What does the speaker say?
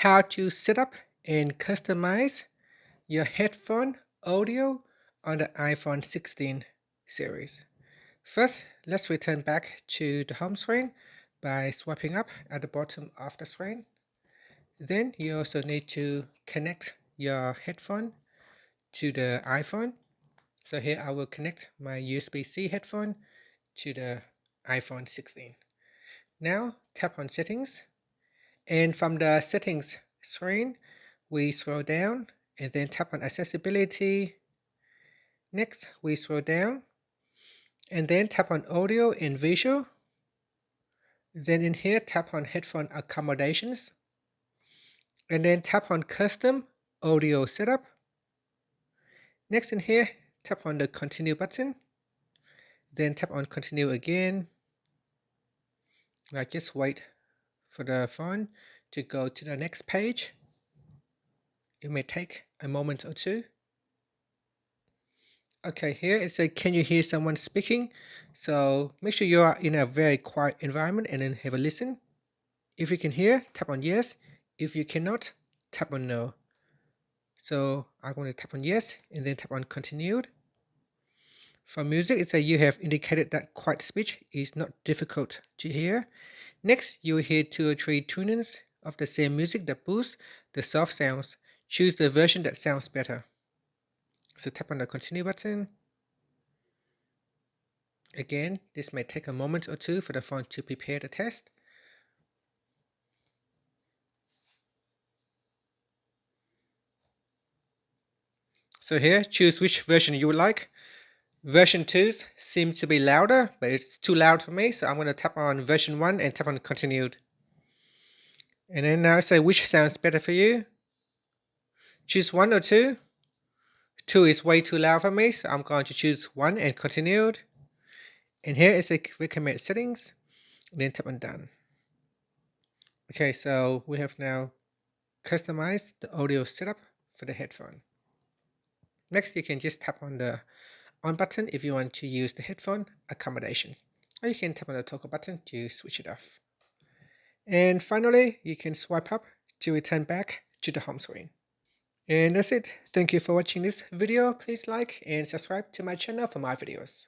how to set up and customize your headphone audio on the iPhone 16 series. First, let's return back to the home screen by swiping up at the bottom of the screen. Then you also need to connect your headphone to the iPhone. So here I will connect my USB-C headphone to the iPhone 16. Now tap on Settings, and from the Settings screen, we scroll down and then tap on Accessibility. Next, we scroll down and then tap on Audio and Visual. Then in here, tap on Headphone Accommodations, and then tap on Custom Audio Setup. Next in here, tap on the Continue button, then tap on Continue again. Now just wait for the phone to go to the next page. It may take a moment or two. Okay, here it says, can you hear someone speaking? So make sure you are in a very quiet environment and then have a listen. If you can hear, tap on yes. If you cannot, tap on no. So I'm going to tap on yes and then tap on continued. For music, it says you have indicated that quiet speech is not difficult to hear. Next, you will hear 2 or 3 tunings of the same music that boost the soft sounds. Choose the version that sounds better. So tap on the continue button. Again, this may take a moment or two for the phone to prepare the test. So here, choose which version you would like. Version 2s seem to be louder, but it's too loud for me, so I'm going to tap on version 1 and tap on continued. And then now say which sounds better for you. Choose 1 or 2. 2 is way too loud for me, so I'm going to choose 1 and continued. And here is a recommend settings, and then tap on done. Okay, so we have now customized the audio setup for the headphone. Next, you can just tap on the on button if you want to use the headphone accommodations, or you can tap on the toggle button to switch it off. And finally, you can swipe up to return back to the home screen. And that's it. Thank you for watching this video. Please like and subscribe to my channel for more videos.